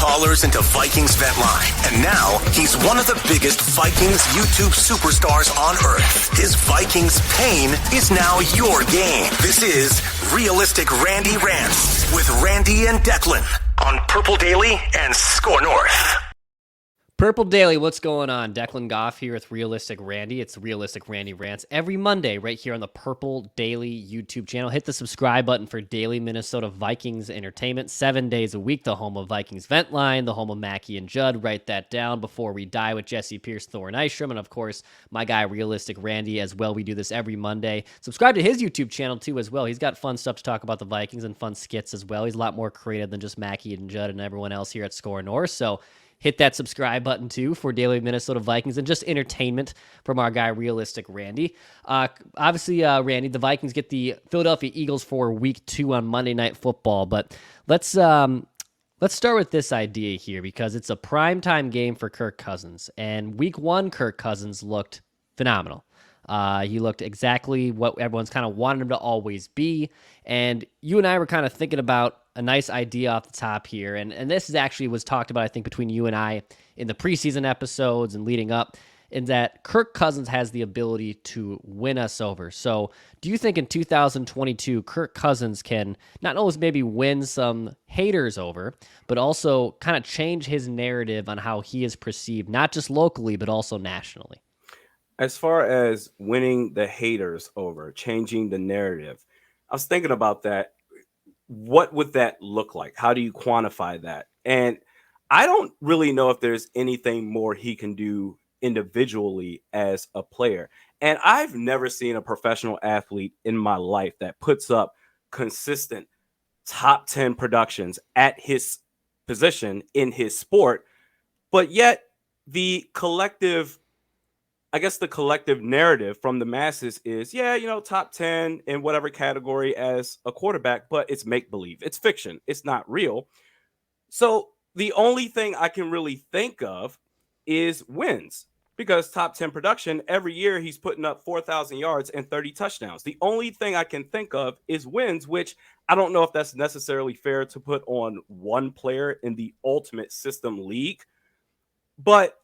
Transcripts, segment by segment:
callers into Vikings Vent Line. And now he's one of the biggest Vikings YouTube superstars on earth. His Vikings pain is now your game. This is Realistic Randy Rants with Randy and Declan on Purple Daily and Score North. Purple Daily, what's going on? Declan Goff here with Realistic Randy. It's Realistic Randy Rants every Monday right here on the Purple Daily YouTube channel. Hit the subscribe button for daily Minnesota Vikings entertainment, 7 days a week. The home of Vikings Vent Line, the home of Mackie and Judd. Write that down. Before We Die with Jesse Pierce, Thor Nystrom, and of course, my guy Realistic Randy as well. We do this every Monday. Subscribe to his YouTube channel too as well. He's got fun stuff to talk about the Vikings and fun skits as well. He's a lot more creative than just Mackie and Judd and everyone else here at Score North. So hit that subscribe button, too, for daily Minnesota Vikings and just entertainment from our guy, Realistic Randy. Obviously, Randy, the Vikings get the Philadelphia Eagles for Week 2 on Monday Night Football. But let's start with this idea here because it's a primetime game for Kirk Cousins. And Week 1, Kirk Cousins looked phenomenal. He looked exactly what everyone's kind of wanted him to always be. And you and I were kind of thinking about a nice idea off the top here. And this is actually was talked about, I think, between you and I in the preseason episodes and leading up, in that Kirk Cousins has the ability to win us over. So do you think in 2022, Kirk Cousins can not only maybe win some haters over, but also kind of change his narrative on how he is perceived, not just locally, but also nationally? As far as winning the haters over, changing the narrative, I was thinking about that. What would that look like? How do you quantify that? And I don't really know if there's anything more he can do individually as a player. And I've never seen a professional athlete in my life that puts up consistent top 10 productions at his position in his sport, but yet the collective narrative from the masses is, top 10 in whatever category as a quarterback, but it's make-believe. It's fiction. It's not real. So the only thing I can really think of is wins, because top 10 production every year he's putting up 4,000 yards and 30 touchdowns. The only thing I can think of is wins, which I don't know if that's necessarily fair to put on one player in the ultimate system league. But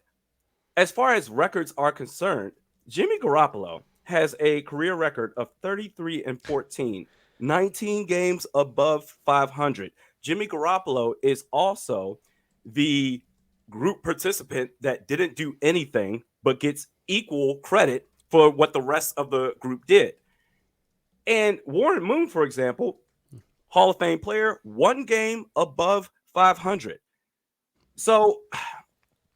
as far as records are concerned, Jimmy Garoppolo has a career record of 33-14, 19 games above 500. Jimmy Garoppolo is also the group participant that didn't do anything but gets equal credit for what the rest of the group did. And Warren Moon, for example, Hall of Fame player, 1 game above 500. So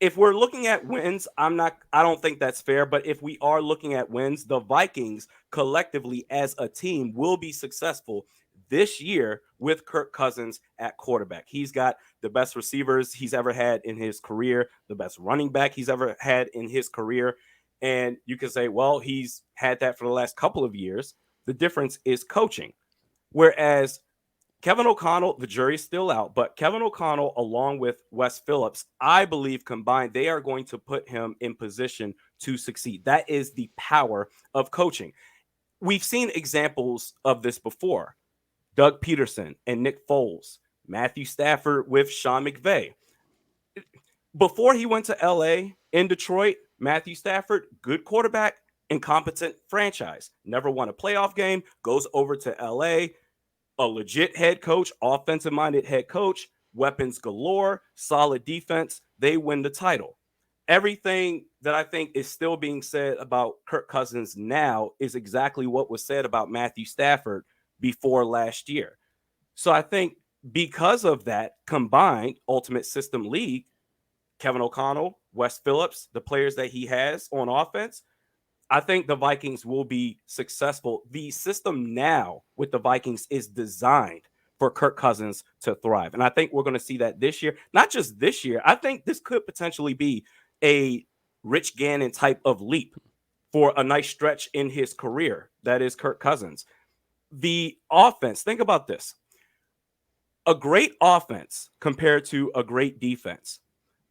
if we're looking at wins, I don't think that's fair. But if we are looking at wins, the Vikings collectively as a team will be successful this year with Kirk Cousins at quarterback. He's got the best receivers he's ever had in his career, the best running back he's ever had in his career. And you can say, well, he's had that for the last couple of years. The difference is coaching. Whereas Kevin O'Connell, the jury's still out, but Kevin O'Connell, along with Wes Phillips, I believe combined, they are going to put him in position to succeed. That is the power of coaching. We've seen examples of this before. Doug Peterson and Nick Foles, Matthew Stafford with Sean McVay. Before he went to LA in Detroit, Matthew Stafford, good quarterback, incompetent franchise, never won a playoff game, goes over to LA, a legit head coach, offensive-minded head coach, weapons galore, solid defense. They win the title. Everything that I think is still being said about Kirk Cousins now is exactly what was said about Matthew Stafford before last year. So I think because of that combined Ultimate System League, Kevin O'Connell, Wes Phillips, the players that he has on offense, I think the Vikings will be successful. The system now with the Vikings is designed for Kirk Cousins to thrive. And I think we're going to see that this year. Not just this year. I think this could potentially be a Rich Gannon type of leap for a nice stretch in his career. That is Kirk Cousins. The offense, think about this. A great offense compared to a great defense.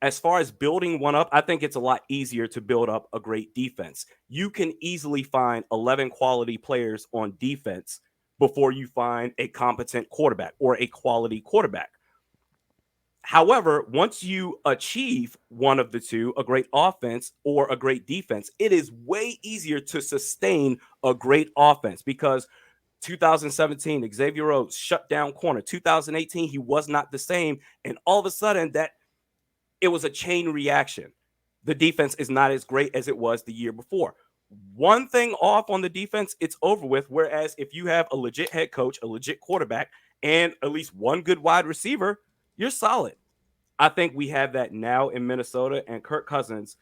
As far as building one up, I think it's a lot easier to build up a great defense. You can easily find 11 quality players on defense before you find a competent quarterback or a quality quarterback. However, once you achieve one of the two, a great offense or a great defense, it is way easier to sustain a great offense because 2017, Xavier Rhodes shut down corner. 2018, he was not the same. And all of a sudden, that it was a chain reaction. The defense is not as great as it was the year before. One thing off on the defense, it's over with. Whereas if you have a legit head coach, a legit quarterback, and at least one good wide receiver, you're solid. I think we have that now in Minnesota, and Kirk Cousins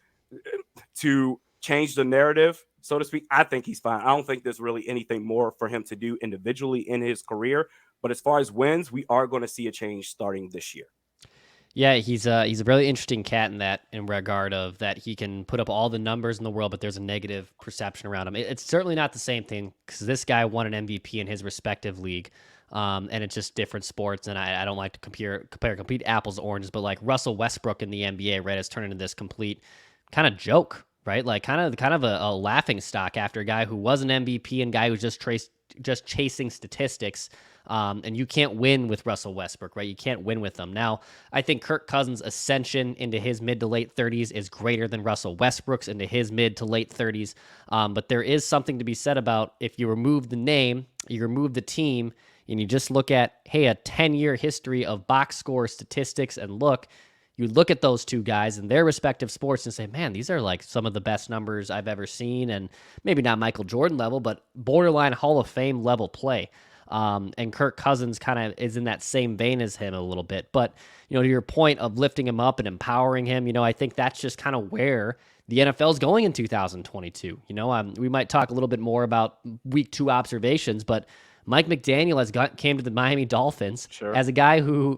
to change the narrative, so to speak. I think he's fine. I don't think there's really anything more for him to do individually in his career. But as far as wins, we are going to see a change starting this year. Yeah, he's a really interesting cat in regard of that he can put up all the numbers in the world, but there's a negative perception around him. It's certainly not the same thing because this guy won an MVP in his respective league, and it's just different sports. And I don't like to compare complete apples to oranges, but like Russell Westbrook in the NBA, right, has turned into this complete kind of joke, right? Like kind of a laughing stock after a guy who was an MVP and guy who's just chasing statistics. And you can't win with Russell Westbrook, right? You can't win with them. Now, I think Kirk Cousins' ascension into his mid to late 30s is greater than Russell Westbrook's into his mid to late 30s. But there is something to be said about if you remove the name, you remove the team, and you just look at, hey, a 10-year history of box score statistics, and you look at those two guys in their respective sports and say, man, these are like some of the best numbers I've ever seen, and maybe not Michael Jordan level, but borderline Hall of Fame level play. And Kirk Cousins kind of is in that same vein as him a little bit. But, to your point of lifting him up and empowering him, I think that's just kind of where the NFL is going in 2022. We might talk a little bit more about week 2 observations, but Mike McDaniel came to the Miami Dolphins as a guy who,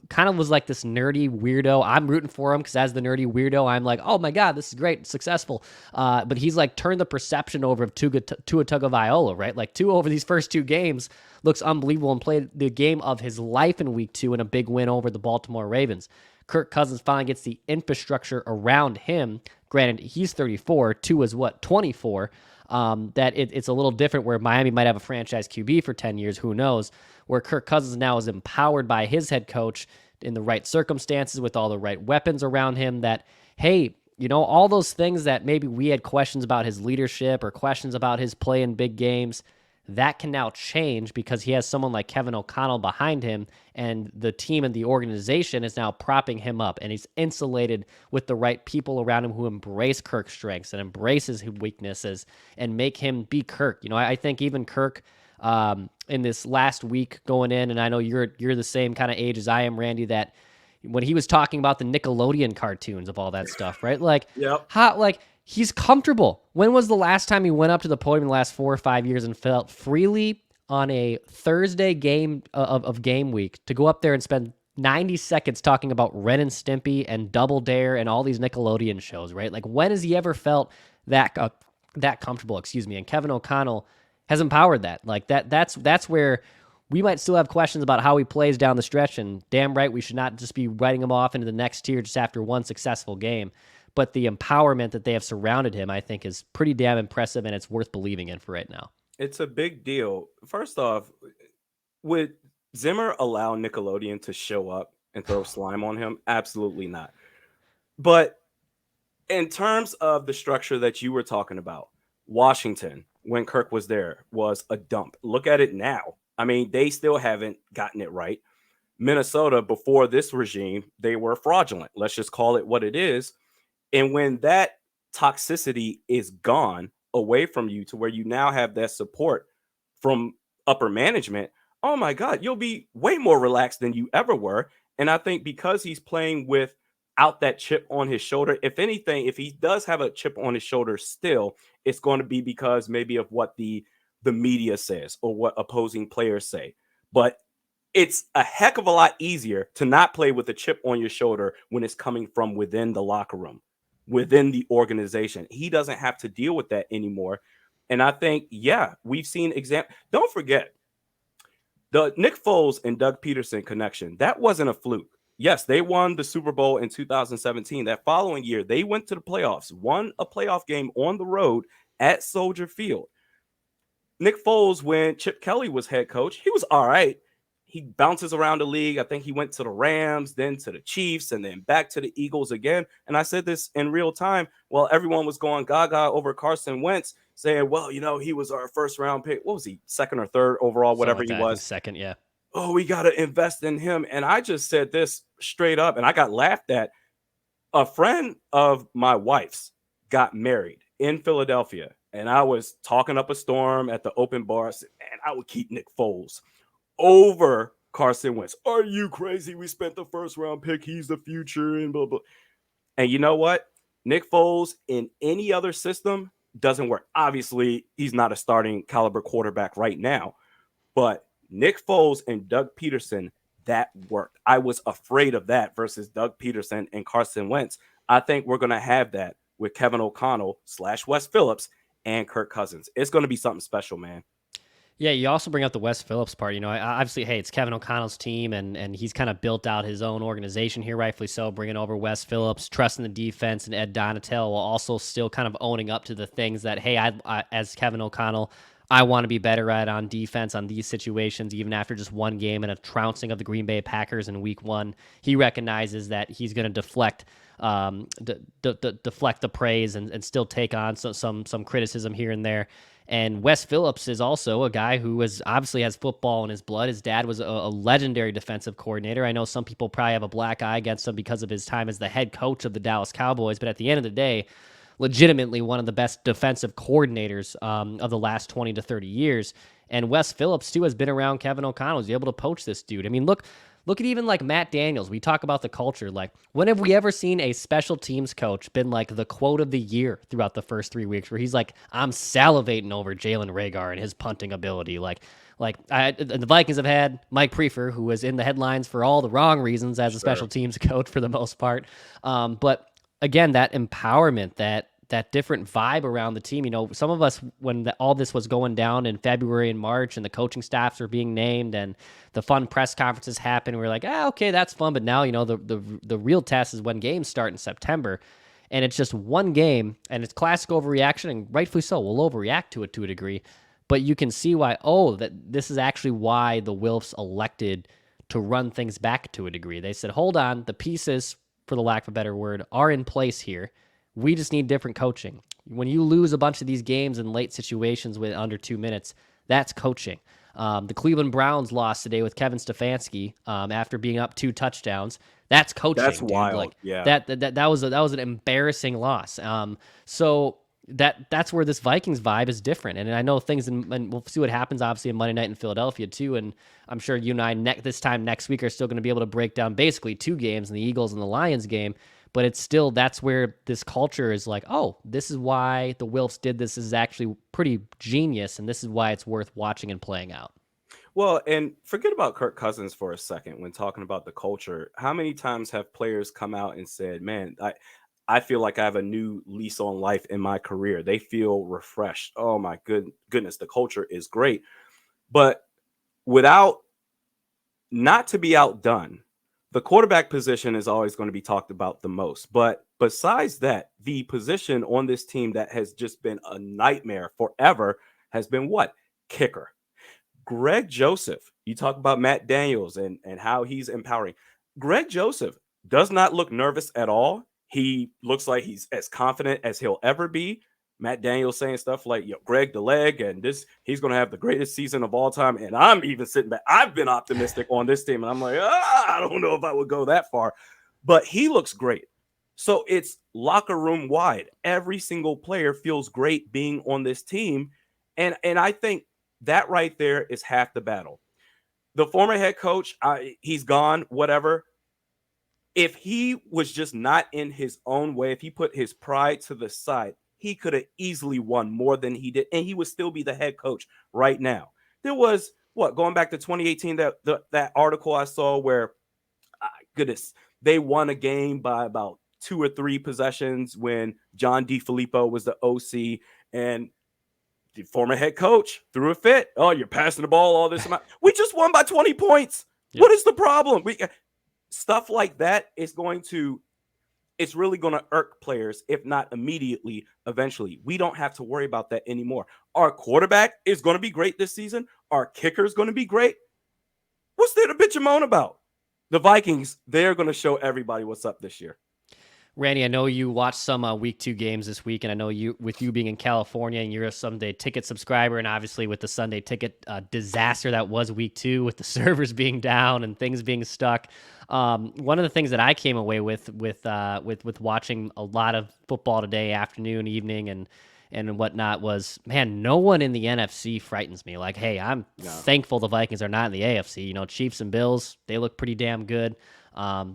kind of was like this nerdy weirdo. I'm rooting for him because as the nerdy weirdo, I'm like, oh my God, this is great, successful. But he's like turned the perception over of Tua Tagovailoa, right? Like Tua over these first 2 games looks unbelievable and played the game of his life in week 2 in a big win over the Baltimore Ravens. Kirk Cousins finally gets the infrastructure around him. Granted, he's 34, Tua's 24. That it's a little different where Miami might have a franchise QB for 10 years, who knows, where Kirk Cousins now is empowered by his head coach in the right circumstances with all the right weapons around him that, hey, all those things that maybe we had questions about his leadership or questions about his play in big games, that can now change because he has someone like Kevin O'Connell behind him, and the team and the organization is now propping him up, and he's insulated with the right people around him who embrace Kirk's strengths and embraces his weaknesses and make him be Kirk. I think even Kirk in this last week going in, and I know you're the same kind of age as I am, Randy, that when he was talking about the Nickelodeon cartoons of all that stuff, right? Like, he's comfortable. When was the last time he went up to the podium in the last 4 or 5 years and felt freely on a Thursday game of game week to go up there and spend 90 seconds talking about Ren and Stimpy and Double Dare and all these Nickelodeon shows, right? Like, when has he ever felt that comfortable? And Kevin O'Connell has empowered that. Like that's where we might still have questions about how he plays down the stretch, and damn right we should not just be writing him off into the next tier just after one successful game. But the empowerment that they have surrounded him, I think, is pretty damn impressive, and it's worth believing in for right now. It's a big deal. First off, would Zimmer allow Nickelodeon to show up and throw slime on him? Absolutely not. But in terms of the structure that you were talking about, Washington, when Kirk was there, was a dump. Look at it now. I mean, they still haven't gotten it right. Minnesota, before this regime, they were fraudulent. Let's just call it what it is. And when that toxicity is gone away from you to where you now have that support from upper management, oh my God, you'll be way more relaxed than you ever were. And I think because he's playing without that chip on his shoulder, if anything, if he does have a chip on his shoulder still, it's going to be because maybe of what the media says or what opposing players say. But it's a heck of a lot easier to not play with a chip on your shoulder when it's coming from within the locker room, within the organization. He doesn't have to deal with that anymore. And I think, we've seen Don't forget, the Nick Foles and Doug Peterson connection, that wasn't a fluke. Yes, they won the Super Bowl in 2017. That following year, they went to the playoffs, won a playoff game on the road at Soldier Field. Nick Foles, when Chip Kelly was head coach, he was all right. he bounces around the league. I think he went to the Rams, then to the Chiefs, and then back to the Eagles again. And I said this in real time while everyone was going gaga over Carson Wentz, saying, well, he was our first round pick. What was he, second or third overall, whatever he was? Second, yeah. Oh, we got to invest in him. And I just said this straight up, and I got laughed at. A friend of my wife's got married in Philadelphia, and I was talking up a storm at the open bar, and I would keep Nick Foles over Carson Wentz. Are you crazy? We spent the first round pick. He's the future and blah, blah. And you know what? Nick Foles in any other system doesn't work. Obviously, he's not a starting caliber quarterback right now, but Nick Foles and Doug Peterson, that worked. I was afraid of that versus Doug Peterson and Carson Wentz. I think we're going to have that with Kevin O'Connell / Wes Phillips and Kirk Cousins. It's going to be something special, man. Yeah, you also bring up the Wes Phillips part. Obviously, hey, it's Kevin O'Connell's team, and he's kind of built out his own organization here, rightfully so, bringing over Wes Phillips, trusting the defense, and Ed Donatel, while also still kind of owning up to the things that, hey, I as Kevin O'Connell, I want to be better at on defense on these situations, even after just one game and a trouncing of the Green Bay Packers in Week 1. He recognizes that he's going to deflect the praise and still take on some criticism here and there. And Wes Phillips is also a guy who obviously has football in his blood. His dad was a legendary defensive coordinator. I know some people probably have a black eye against him because of his time as the head coach of the Dallas Cowboys, but at the end of the day, legitimately one of the best defensive coordinators of the last 20 to 30 years. And Wes Phillips, too, has been around Kevin O'Connell. He's able to poach this dude. I mean, look at even like Matt Daniels. We talk about the culture. Like, when have we ever seen a special teams coach been like the quote of the year throughout the first 3 weeks where he's like, I'm salivating over Jalen Reagor and his punting ability. The Vikings have had Mike Prefer, who was in the headlines for all the wrong reasons as a special teams coach for the most part. But again, that empowerment, that different vibe around the team. Some of us, when all this was going down in February and March and the coaching staffs were being named and the fun press conferences happened, we were like, okay, that's fun. But now, the real test is when games start in September, and it's just one game, and it's classic overreaction, and rightfully so. We'll overreact to it to a degree, but you can see why, that this is actually why the Wilfs elected to run things back to a degree. They said, hold on, the pieces, for the lack of a better word, are in place here. We just need different coaching. When you lose a bunch of these games in late situations with under 2 minutes, that's coaching. The Cleveland Browns lost today with Kevin Stefanski after being up 2 touchdowns. That's coaching. That's dude. wild. Yeah. That was an embarrassing loss. So that's where this Vikings vibe is different. And I know things, and we'll see what happens obviously in Monday night in Philadelphia too. And I'm sure you and I this time next week are still going to be able to break down basically 2 games in the Eagles and the Lions game. But it's still, that's where this culture is like, this is why the Wilfs did this. This is actually pretty genius, and this is why it's worth watching and playing out. Well, and forget about Kirk Cousins for a second when talking about the culture. How many times have players come out and said, man, I feel like I have a new lease on life in my career. They feel refreshed. Oh, my goodness, the culture is great. But not to be outdone, the quarterback position is always going to be talked about the most. But besides that, the position on this team that has just been a nightmare forever has been what? Kicker. Greg Joseph. You talk about Matt Daniels and how he's empowering. Greg Joseph does not look nervous at all. He looks like he's as confident as he'll ever be. Matt Daniels saying stuff like, Greg the leg, and he's going to have the greatest season of all time. And I'm even sitting back. I've been optimistic on this team, and I'm like, I don't know if I would go that far. But he looks great. So it's locker room wide. Every single player feels great being on this team. And I think that right there is half the battle. The former head coach, he's gone, whatever. If he was just not in his own way, if he put his pride to the side, he could have easily won more than he did, and he would still be the head coach right now. There was, going back to 2018, that article I saw where, goodness, they won a game by about 2 or 3 possessions when John DeFilippo was the OC, and the former head coach threw a fit. Oh, you're passing the ball all this amount. We just won by 20 points. Yep. What is the problem? Stuff like that is it's really going to irk players, if not immediately, eventually. We don't have to worry about that anymore. Our quarterback is going to be great this season. Our kicker is going to be great. What's there to bitch and moan about? The Vikings, they're going to show everybody what's up this year. Randy, I know you watched some week 2 games this week, and I know you, with you being in California, and you're a Sunday Ticket subscriber, and obviously with the Sunday Ticket disaster that was week 2, with the servers being down and things being stuck. One of the things that I came away with watching a lot of football today, afternoon, evening, and whatnot, was, man, no one in the NFC frightens me. Like, hey, I'm thankful the Vikings are not in the AFC. You know, Chiefs and Bills, they look pretty damn good.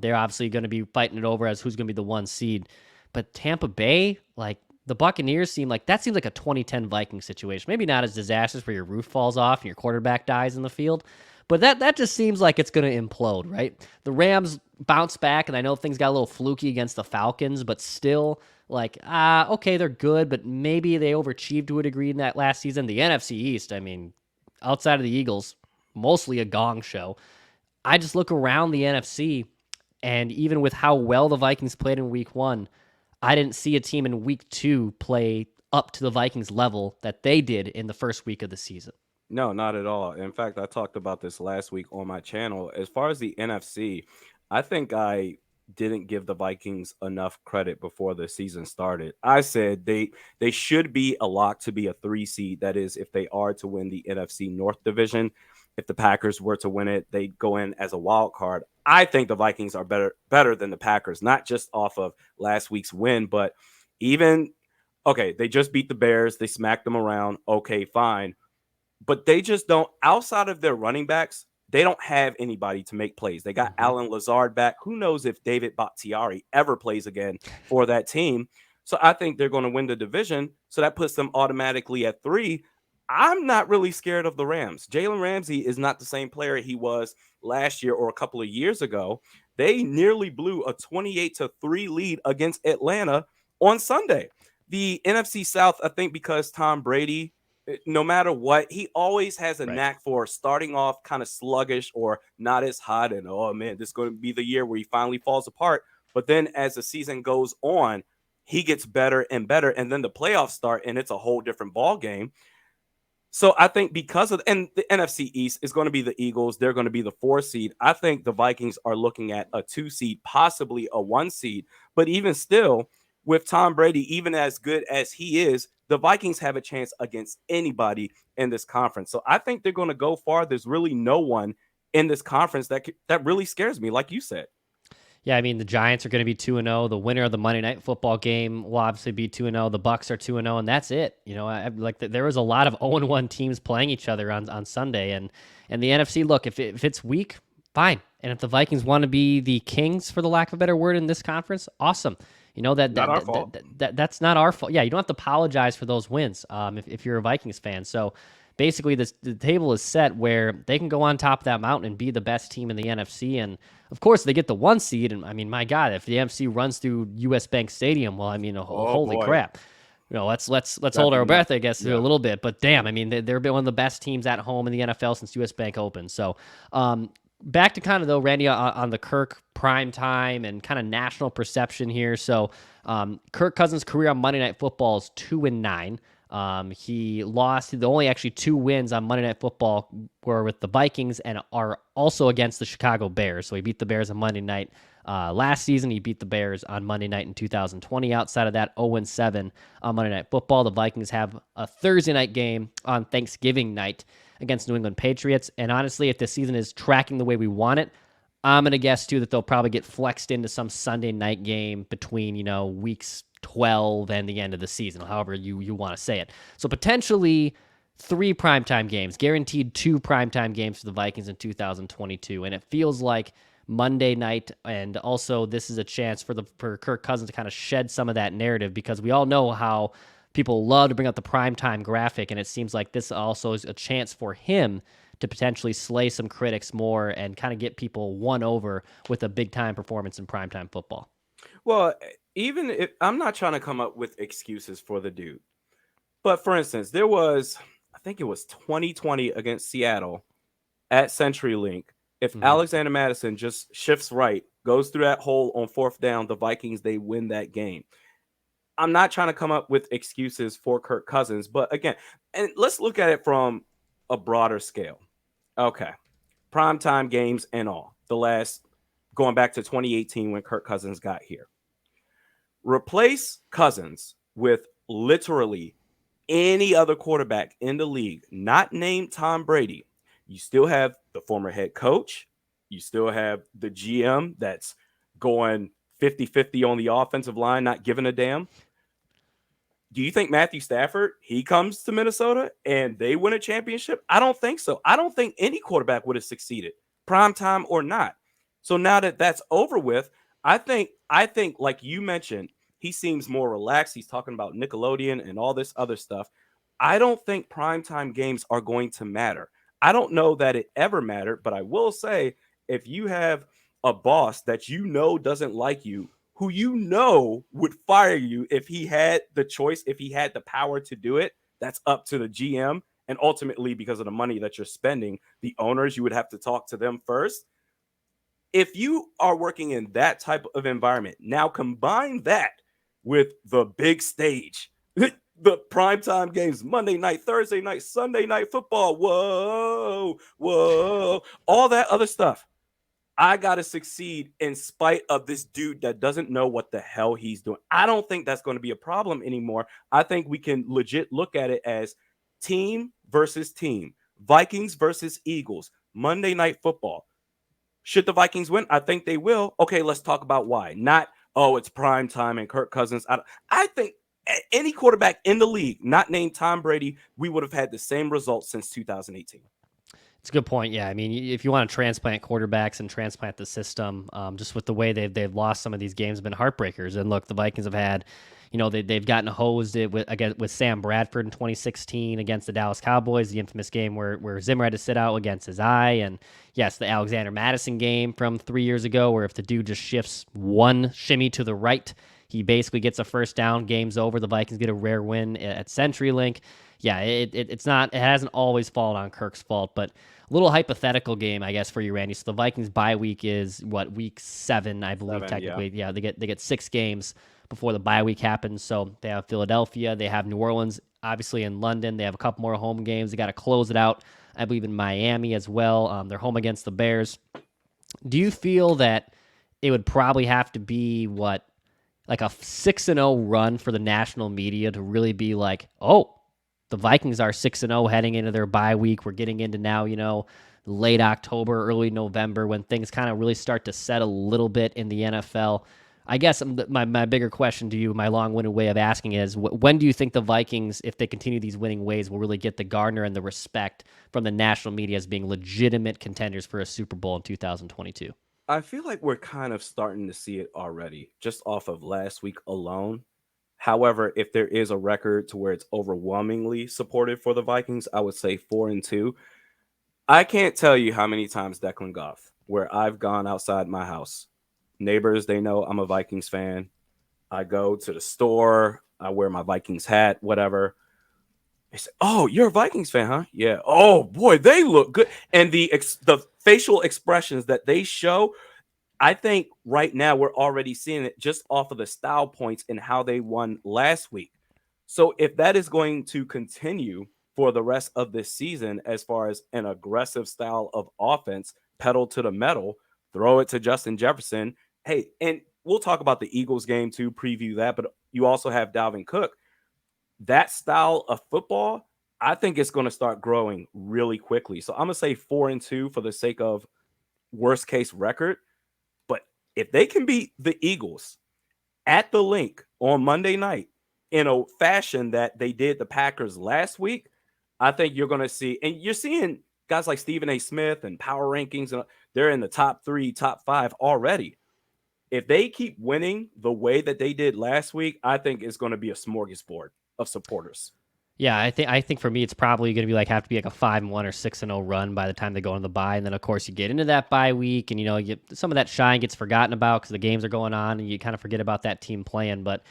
They're obviously going to be fighting it over as who's going to be the 1 seed. But Tampa Bay, like, the Buccaneers seems like a 2010 Vikings situation. Maybe not as disastrous where your roof falls off and your quarterback dies in the field, but that just seems like it's going to implode, right? The Rams bounce back, and I know things got a little fluky against the Falcons, but still, like, okay, they're good, but maybe they overachieved to a degree in that last season. The NFC East, I mean, outside of the Eagles, mostly a gong show. I just look around the NFC, and even with how well the Vikings played in week 1, I didn't see a team in week 2 play up to the Vikings level that they did in the first week of the season. No, not at all. In fact, I talked about this last week on my channel. As far as the NFC, I think I didn't give the Vikings enough credit before the season started. I said they should be a lock to be a 3 seed. That is, if they are to win the NFC North division. If the Packers were to win it, they'd go in as a wild card. I think the Vikings are better than the Packers, not just off of last week's win, but even, okay, they just beat the Bears. They smacked them around. Okay, fine. But they just don't, outside of their running backs, they don't have anybody to make plays. They got Alan Lazard back. Who knows if David Bakhtiari ever plays again for that team. So I think they're going to win the division. So that puts them automatically at 3. I'm not really scared of the Rams. Jalen Ramsey is not the same player he was last year or a couple of years ago. They nearly blew a 28-3 lead against Atlanta on Sunday. The NFC South, I think, because Tom Brady, no matter what, he always has a knack for starting off kind of sluggish or not as hot. And, oh, man, this is going to be the year where he finally falls apart. But then as the season goes on, he gets better and better. And then the playoffs start, and it's a whole different ball game. So I think because of, and the NFC East is going to be the Eagles, they're going to be the 4 seed. I think the Vikings are looking at a 2 seed, possibly a 1 seed. But even still, with Tom Brady, even as good as he is, the Vikings have a chance against anybody in this conference. So I think they're going to go far. There's really no one in this conference that really scares me, like you said. Yeah, I mean, the Giants are going to be 2-0. The winner of the Monday Night Football game will obviously be 2-0. The Bucs are 2-0, and that's it. You know, there was a lot of 0-1 teams playing each other on Sunday, and the NFC. Look, if it's weak, fine. And if the Vikings want to be the kings, for the lack of a better word, in this conference, awesome. You know that's not our fault. Yeah, you don't have to apologize for those wins if you're a Vikings fan. So basically, the table is set where they can go on top of that mountain and be the best team in the NFC. And of course, they get the 1 seed. And I mean, my God, if the NFC runs through US Bank Stadium, well, I mean, holy crap. You know, let's hold our breath, I guess, a little bit. But damn, I mean, they're one of the best teams at home in the NFL since US Bank opened. So back to kind of, though, Randy, on the Kirk prime time and kind of national perception here. So Kirk Cousins' career on Monday Night Football is 2-9. He lost. The only actually 2 wins on Monday Night Football were with the Vikings and are also against the Chicago Bears. So he beat the Bears on Monday night last season. He beat the Bears on Monday night in 2020. Outside of that, 0-7 on Monday Night Football. The Vikings have a Thursday night game on Thanksgiving night against New England Patriots. And honestly, if the season is tracking the way we want it, I'm going to guess, too, that they'll probably get flexed into some Sunday night game between, weeks 12 and the end of the season, however you want to say it. So potentially 3 primetime games, guaranteed 2 primetime games for the Vikings in 2022. And it feels like Monday night, and also this is a chance for Kirk Cousins to kind of shed some of that narrative, because we all know how people love to bring up the primetime graphic, and it seems like this also is a chance for him to potentially slay some critics more and kind of get people won over with a big-time performance in primetime football. Well, even if I'm not trying to come up with excuses for the dude, but for instance, there was, I think it was 2020 against Seattle at CenturyLink. If Alexander Mattison just shifts right, goes through that hole on 4th down, the Vikings, they win that game. I'm not trying to come up with excuses for Kirk Cousins, but again, and let's look at it from a broader scale. Okay. primetime games and all, going back to 2018 when Kirk Cousins got here. Replace Cousins with literally any other quarterback in the league, not named Tom Brady. You still have the former head coach. You still have the GM that's going 50-50 on the offensive line, not giving a damn. Do you think Matthew Stafford, he comes to Minnesota and they win a championship? I don't think so. I don't think any quarterback would have succeeded, primetime or not. So now that that's over with, I think like you mentioned, he seems more relaxed. He's talking about Nickelodeon and all this other stuff. I don't think primetime games are going to matter. I don't know that it ever mattered, but I will say if you have a boss that you know doesn't like you, who you know would fire you if he had the choice, if he had the power to do it, that's up to the GM. And ultimately, because of the money that you're spending, the owners, you would have to talk to them first. If you are working in that type of environment, now combine that with the big stage, the primetime games, Monday night, Thursday night, Sunday night football, whoa, all that other stuff. I got to succeed in spite of this dude that doesn't know what the hell he's doing. I don't think that's going to be a problem anymore. I think we can legit look at it as team versus team, Vikings versus Eagles, Monday night football. Should the Vikings win? I think they will. Okay, let's talk about why. Not, it's prime time and Kirk Cousins. I think any quarterback in the league, not named Tom Brady, we would have had the same results since 2018. It's a good point. Yeah, I mean, if you want to transplant quarterbacks and transplant the system, just with the way they've lost some of these games, have been heartbreakers. And look, the Vikings have had, they've gotten hosed with Sam Bradford in 2016 against the Dallas Cowboys, the infamous game where Zimmer had to sit out against his eye, and yes, the Alexander Madison game from 3 years ago, where if the dude just shifts one shimmy to the right, he basically gets a first down. Game's over. The Vikings get a rare win at CenturyLink. Yeah, it hasn't always fallen on Kirk's fault, but a little hypothetical game, I guess, for you, Randy. So the Vikings bye week is week 7, I believe, technically. Yeah, they get 6 games before the bye week happens. So they have Philadelphia, they have New Orleans, obviously in London. They have a couple more home games. They got to close it out, I believe, in Miami as well. They're home against the Bears. Do you feel that it would probably have to be like a 6-0 run for the national media to really be like, oh, the Vikings are 6-0 heading into their bye week. We're getting into now, late October, early November, when things kind of really start to set a little bit in the NFL. I guess my bigger question to you, my long-winded way of asking is, when do you think the Vikings, if they continue these winning ways, will really get the garner and the respect from the national media as being legitimate contenders for a Super Bowl in 2022? I feel like we're kind of starting to see it already, just off of last week alone. However, if there is a record to where it's overwhelmingly supported for the Vikings, I would say 4-2. I can't tell you how many times Declan Goff, where I've gone outside my house. Neighbors, they know I'm a Vikings fan. I go to the store. I wear my Vikings hat, whatever. They say, "Oh, you're a Vikings fan, huh?" Yeah. Oh, boy, they look good. And the facial expressions that they show, I think right now we're already seeing it just off of the style points and how they won last week. So if that is going to continue for the rest of this season, as far as an aggressive style of offense, pedal to the metal, throw it to Justin Jefferson. Hey, and we'll talk about the Eagles game too, preview that, but you also have Dalvin Cook. That style of football, I think it's going to start growing really quickly. So I'm going to say 4-2 for the sake of worst case record. If they can beat the Eagles at the Link on Monday night in a fashion that they did the Packers last week, I think you're going to see, and you're seeing guys like Stephen A. Smith and power rankings, and they're in the top 3, top 5 already. If they keep winning the way that they did last week, I think it's going to be a smorgasbord of supporters. Yeah, I think for me it's probably going to be have to be a 5-1 or 6-0 run by the time they go into the bye, and then of course you get into that bye week, and some of that shine gets forgotten about because the games are going on, and you kind of forget about that team playing. But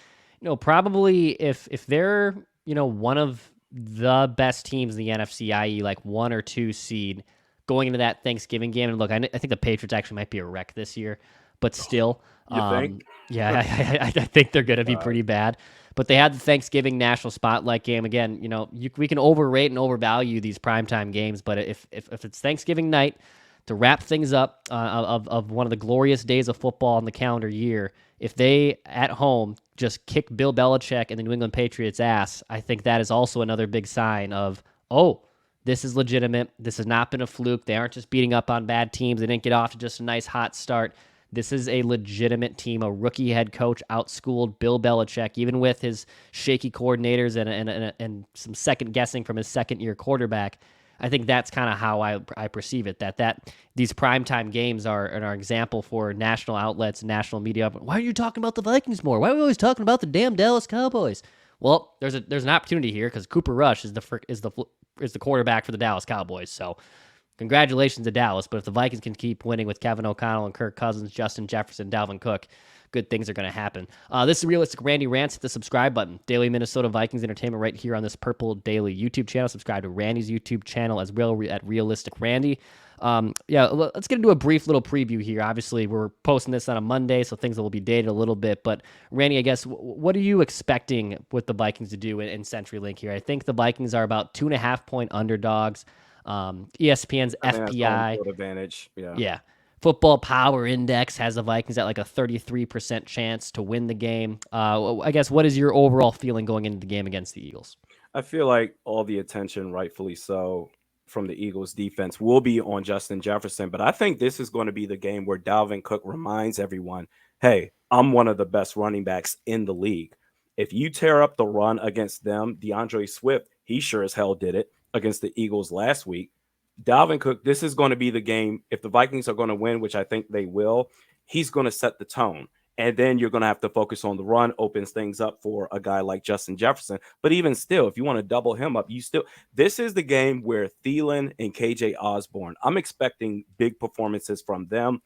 probably if they're one of the best teams in the NFC, i.e. 1 or 2 seed going into that Thanksgiving game, and look, I think the Patriots actually might be a wreck this year, but still, you think? Yeah, I think they're going to be pretty bad. But they had the Thanksgiving National Spotlight game. Again, we can overrate and overvalue these primetime games, but if it's Thanksgiving night, to wrap things up of one of the glorious days of football in the calendar year, if they at home just kick Bill Belichick and the New England Patriots' ass, I think that is also another big sign of, oh, this is legitimate. This has not been a fluke. They aren't just beating up on bad teams. They didn't get off to just a nice hot start. This is a legitimate team. A rookie head coach outschooled Bill Belichick, even with his shaky coordinators and some second guessing from his second-year quarterback. I think that's kind of how I perceive it, that these primetime games are an example for national outlets, national media. Why are you talking about the Vikings more? Why are we always talking about the damn Dallas Cowboys? Well, there's an opportunity here because Cooper Rush is the quarterback for the Dallas Cowboys. So congratulations to Dallas. But if the Vikings can keep winning with Kevin O'Connell and Kirk Cousins, Justin Jefferson, Dalvin Cook, good things are going to happen. This is Realistic Randy Rants. Hit the subscribe button. Daily Minnesota Vikings Entertainment right here on this Purple Daily YouTube channel. Subscribe to Randy's YouTube channel as well at Realistic Randy. Let's get into a brief little preview here. Obviously, we're posting this on a Monday, so things will be dated a little bit. But Randy, I guess, what are you expecting with the Vikings to do in CenturyLink here? I think the Vikings are about 2.5-point underdogs. ESPN's FPI advantage. Yeah. Football Power Index has the Vikings at like a 33% chance to win the game. I guess, what is your overall feeling going into the game against the Eagles? I feel like all the attention, rightfully so, from the Eagles defense will be on Justin Jefferson. But I think this is going to be the game where Dalvin Cook reminds everyone, hey, I'm one of the best running backs in the league. If you tear up the run against them, DeAndre Swift, he sure as hell did it against the Eagles last week. Dalvin Cook, this is going to be the game. If the Vikings are going to win, which I think they will, he's going to set the tone. And then you're going to have to focus on the run, opens things up for a guy like Justin Jefferson. But even still, if you want to double him up, this is the game where Thielen and KJ Osborne, I'm expecting big performances from them.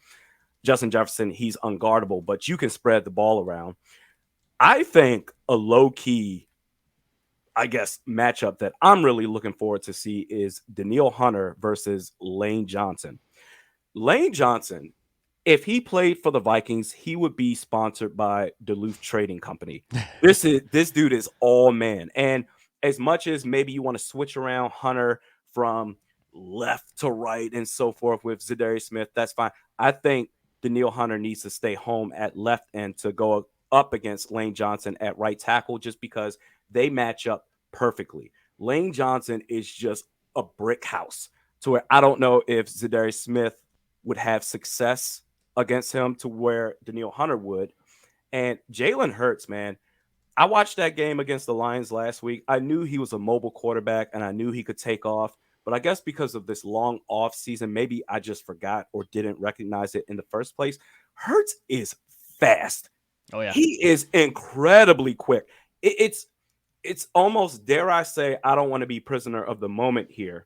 Justin Jefferson, he's unguardable, but you can spread the ball around. I think a low-key, I guess, matchup that I'm really looking forward to see is Danielle Hunter versus Lane Johnson. Lane Johnson, if he played for the Vikings, he would be sponsored by Duluth Trading Company. This dude is all man. And as much as maybe you want to switch around Hunter from left to right and so forth with Zadarius Smith, that's fine. I think Danielle Hunter needs to stay home at left end to go up against Lane Johnson at right tackle, just because they match up perfectly. Lane Johnson is just a brick house to where I don't know if Zadarius Smith would have success against him to where Danielle Hunter would. And Jalen Hurts, man, I watched that game against the Lions last week. I knew he was a mobile quarterback and I knew he could take off. But I guess because of this long off season, maybe I just forgot or didn't recognize it in the first place. Hurts is fast. Oh, yeah. He is incredibly quick. It's almost, dare I say, I don't want to be prisoner of the moment here.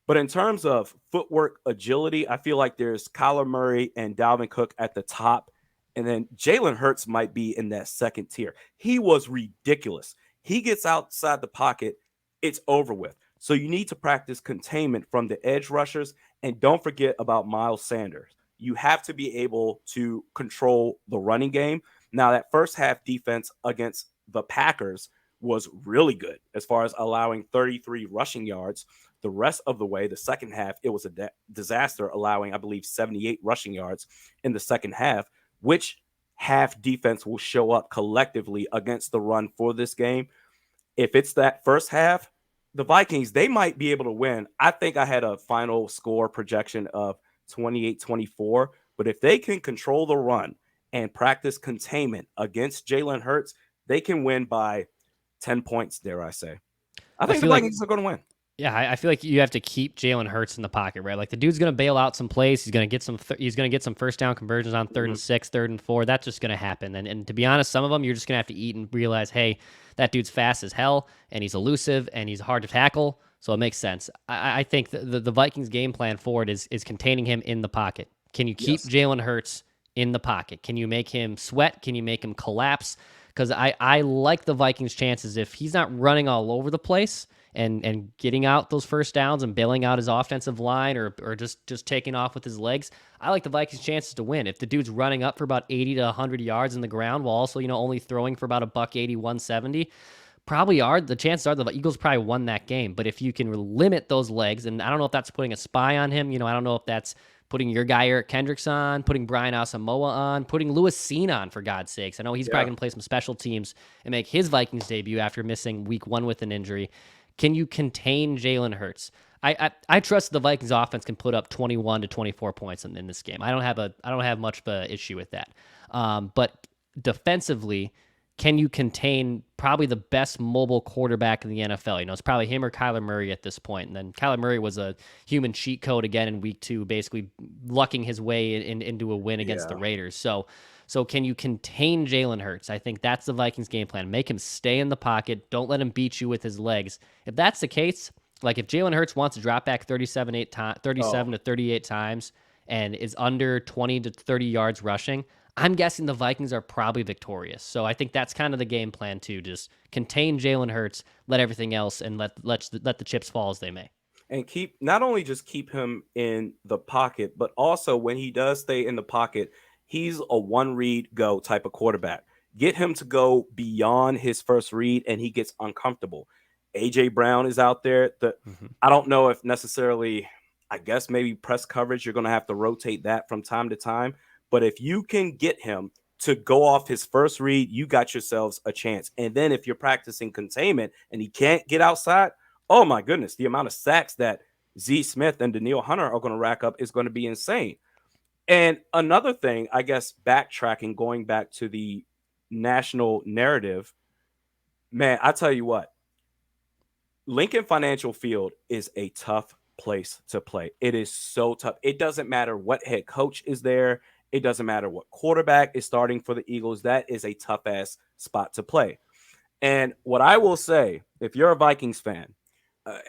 But in terms of footwork agility, I feel like there's Kyler Murray and Dalvin Cook at the top. And then Jalen Hurts might be in that second tier. He was ridiculous. He gets outside the pocket, it's over with. So you need to practice containment from the edge rushers. And don't forget about Miles Sanders. You have to be able to control the running game. Now, that first half defense against the Packers was really good as far as allowing 33 rushing yards. The rest of the way, the second half, it was a disaster, allowing, I believe, 78 rushing yards in the second half. Which half defense will show up collectively against the run for this game? If it's that first half, the Vikings, they might be able to win. I think I had a final score projection of 28-24. But if they can control the run and practice containment against Jalen Hurts, they can win by 10 points, dare I say. I think the Vikings are going to win. Yeah, I feel like you have to keep Jalen Hurts in the pocket, right? Like the dude's going to bail out some plays. He's going to get some first down conversions on 3rd and 6, 3rd and 4. That's just going to happen. And to be honest, some of them you're just going to have to eat and realize, hey, that dude's fast as hell, and he's elusive, and he's hard to tackle. So it makes sense. I think the Vikings' game plan forward is containing him in the pocket. Can you keep Jalen Hurts in the pocket? Can you make him sweat? Can you make him collapse? Because I like the Vikings' chances if he's not running all over the place and getting out those first downs and bailing out his offensive line or just taking off with his legs. I like the Vikings' chances to win. If the dude's running up for about 80 to 100 yards in the ground while also, only throwing for about a $180, 170, the chances are the Eagles probably won that game. But if you can limit those legs, and I don't know if that's putting a spy on him, I don't know if that's putting your guy Eric Kendricks on, putting Brian Asamoah on, putting Lewis Cine on, for God's sakes. I know he's probably going to play some special teams and make his Vikings debut after missing week 1 with an injury. Can you contain Jalen Hurts? I trust the Vikings offense can put up 21 to 24 points in this game. I don't have much of an issue with that. But defensively, can you contain probably the best mobile quarterback in the NFL? You know, it's probably him or Kyler Murray at this point. And then Kyler Murray was a human cheat code again in week 2, basically lucking his way into a win against the Raiders. So can you contain Jalen Hurts? I think that's the Vikings game plan. Make him stay in the pocket. Don't let him beat you with his legs. If that's the case, like if Jalen Hurts wants to drop back 37 to 38 times and is under 20 to 30 yards rushing, I'm guessing the Vikings are probably victorious. So I think that's kind of the game plan too. Just contain Jalen Hurts, let everything else, and let the chips fall as they may. And not only just keep him in the pocket, but also when he does stay in the pocket, he's a one read go type of quarterback. Get him to go beyond his first read and he gets uncomfortable. AJ Brown is out there. I don't know if necessarily, I guess maybe press coverage, you're going to have to rotate that from time to time. But if you can get him to go off his first read, you got yourselves a chance. And then if you're practicing containment and he can't get outside, oh my goodness, the amount of sacks that Z Smith and Danielle Hunter are going to rack up is going to be insane. And another thing, I guess, backtracking, going back to the national narrative, man, I tell you what, Lincoln Financial Field is a tough place to play. It is so tough. It doesn't matter what head coach is there. It doesn't matter what quarterback is starting for the Eagles. That is a tough-ass spot to play. And what I will say, if you're a Vikings fan,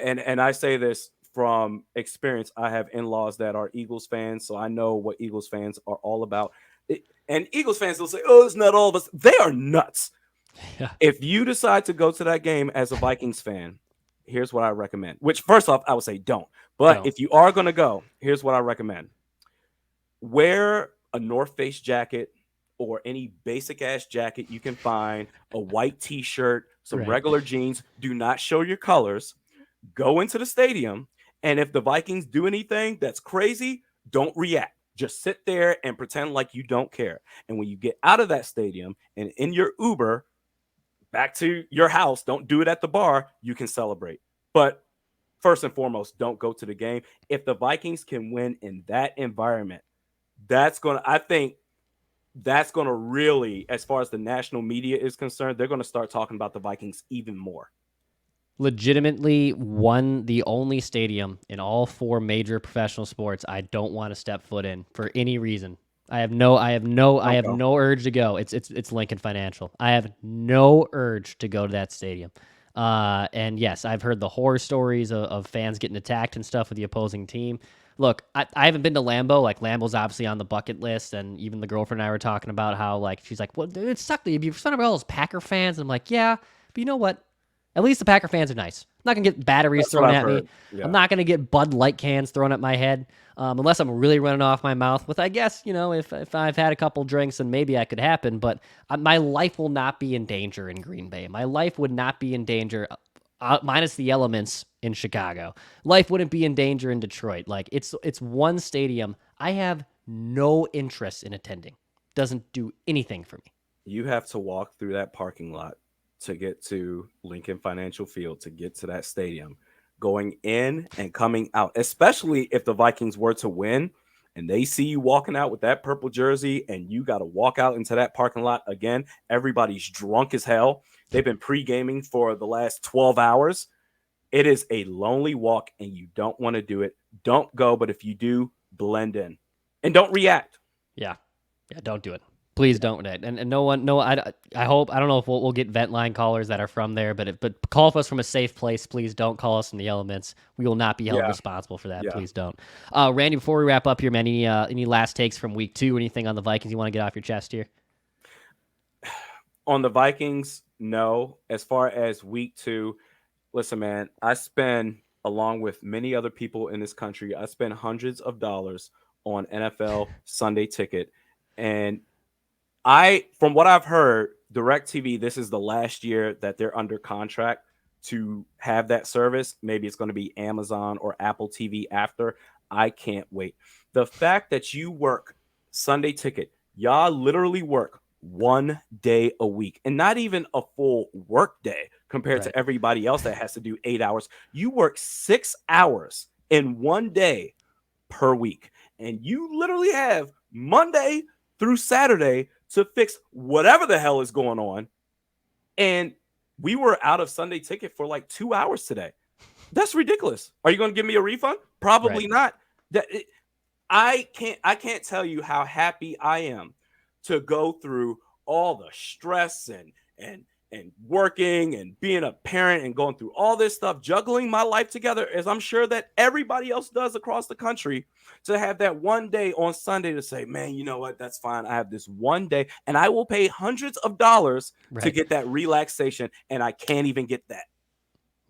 and I say this from experience, I have in-laws that are Eagles fans, so I know what Eagles fans are all about. And Eagles fans will say, oh, it's not all of us. They are nuts. Yeah. If you decide to go to that game as a Vikings fan, here's what I recommend. Which, first off, I would say don't. But if you are going to go, here's what I recommend. Wear a North Face jacket or any basic ass jacket you can find, a white t-shirt, some regular jeans. Do not show your colors. Go into the stadium, and if the Vikings do anything that's crazy, don't react. Just sit there and pretend like you don't care. And when you get out of that stadium and in your Uber back to your house, don't do it at the bar, you can celebrate. But first and foremost, don't go to the game. If the Vikings can win in that environment, I think that's going to really, as far as the national media is concerned, they're going to start talking about the Vikings even more. Legitimately the only stadium in all 4 major professional sports I don't want to step foot in for any reason. I have no urge to go. It's Lincoln Financial. I have no urge to go to that stadium. And yes, I've heard the horror stories of fans getting attacked and stuff with the opposing team. Look, I haven't been to Lambeau. Like, Lambeau's obviously on the bucket list, and even the girlfriend and I were talking about how, like, she's like, well, it sucked. You're surrounded by all those Packer fans. And I'm like, yeah, but you know what? At least the Packer fans are nice. I'm not going to get batteries thrown at me. Yeah. I'm not going to get Bud Light cans thrown at my head, unless I'm really running off my mouth with, I guess, you know, if I've had a couple drinks, then maybe that could happen. But my life will not be in danger in Green Bay. My life would not be in danger, minus the elements, in Chicago. Life wouldn't be in danger in Detroit. Like, it's one stadium I have no interest in attending. Doesn't do anything for me. You have to walk through that parking lot to get to Lincoln Financial Field, to get to that stadium, going in and coming out, especially if the Vikings were to win and they see you walking out with that purple jersey and you got to walk out into that parking lot again. Everybody's drunk as hell. They've been pre-gaming for the last 12 hours. It is a lonely walk and you don't want to do it. Don't go, but if you do, blend in and don't react. Yeah, don't do it. Please don't. And I hope, I don't know if we'll get vent line callers that are from there, but call us from a safe place. Please don't call us from the elements. We will not be held responsible for that. Yeah. Please don't. Randy, before we wrap up here, man, any last takes from week 2, anything on the Vikings you want to get off your chest here? On the Vikings, no. As far as week 2, listen, man, I spend, along with many other people in this country, I spend hundreds of dollars on NFL Sunday Ticket. And from what I've heard, DirecTV, this is the last year that they're under contract to have that service. Maybe it's going to be Amazon or Apple TV after. I can't wait. The fact that you work Sunday Ticket, y'all literally work 1 day a week, and not even a full work day compared to everybody else that has to do 8 hours. You work 6 hours in 1 day per week, and you literally have Monday through Saturday to fix whatever the hell is going on. And we were out of Sunday Ticket for like 2 hours today. That's ridiculous. Are you going to give me a refund? Probably not. I can't tell you how happy I am to go through all the stress and working and being a parent and going through all this stuff, juggling my life together, as I'm sure that everybody else does across the country, to have that 1 day on Sunday to say, man, you know what? That's fine. I have this 1 day and I will pay hundreds of dollars to get that relaxation. And I can't even get that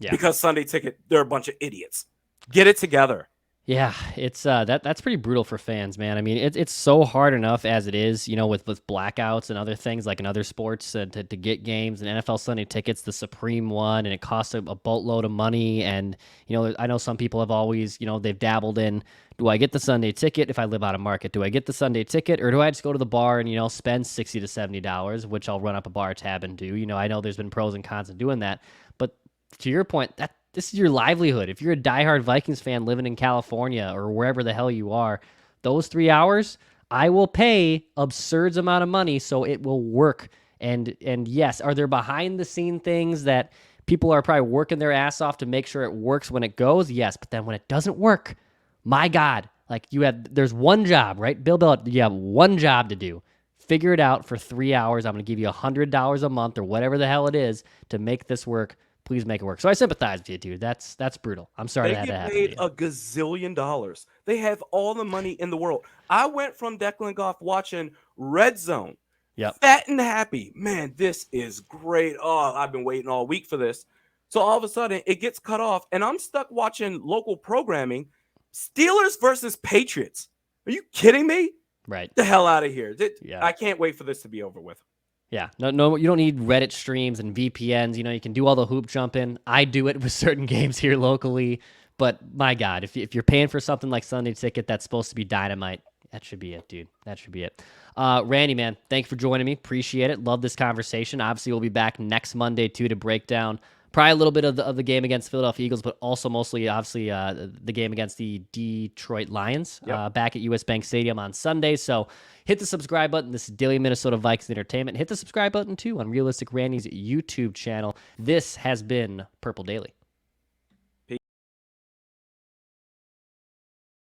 because Sunday Ticket, they're a bunch of idiots. Get it together. Yeah, it's that's pretty brutal for fans, man. I mean, it's so hard enough as it is, you know, with blackouts and other things like in other sports to get games and NFL Sunday Ticket's the supreme one, and it costs a boatload of money. And you know, I know some people have always, you know, they've dabbled in, do I get the Sunday Ticket if I live out of market? Do I get the Sunday Ticket, or do I just go to the bar and, you know, spend $60 to $70, which I'll run up a bar tab and do? You know, I know there's been pros and cons in doing that, but to your point, this is your livelihood. If you're a diehard Vikings fan living in California or wherever the hell you are, those 3 hours, I will pay absurd amount of money so it will work. And yes, are there behind the scene things that people are probably working their ass off to make sure it works when it goes? Yes, but then when it doesn't work, my God, like there's one job, right? Bill Belichick, you have one job to do. Figure it out for 3 hours. I'm going to give you $100 a month or whatever the hell it is to make this work. Please make it work. So I sympathize with you, dude. That's brutal. I'm sorry that had to happen. They get paid a gazillion dollars. They have all the money in the world. I went from Declan Goff watching Red Zone, fat and happy. Man, this is great. Oh, I've been waiting all week for this. So all of a sudden, it gets cut off, and I'm stuck watching local programming. Steelers versus Patriots. Are you kidding me? Right. The hell out of here. I can't wait for this to be over with. Yeah, no, you don't need Reddit streams and VPNs. You know, you can do all the hoop jumping. I do it with certain games here locally, but my God, if you're paying for something like Sunday Ticket that's supposed to be dynamite, that should be it, dude. That should be it. Randy, man, thank you for joining me. Appreciate it. Love this conversation. Obviously, we'll be back next Monday too to break down probably a little bit of the game against Philadelphia Eagles, but also mostly, obviously, the game against the Detroit Lions back at US Bank Stadium on Sunday. So hit the subscribe button. This is Daily Minnesota Vikings Entertainment. Hit the subscribe button, too, on Realistic Randy's YouTube channel. This has been Purple Daily.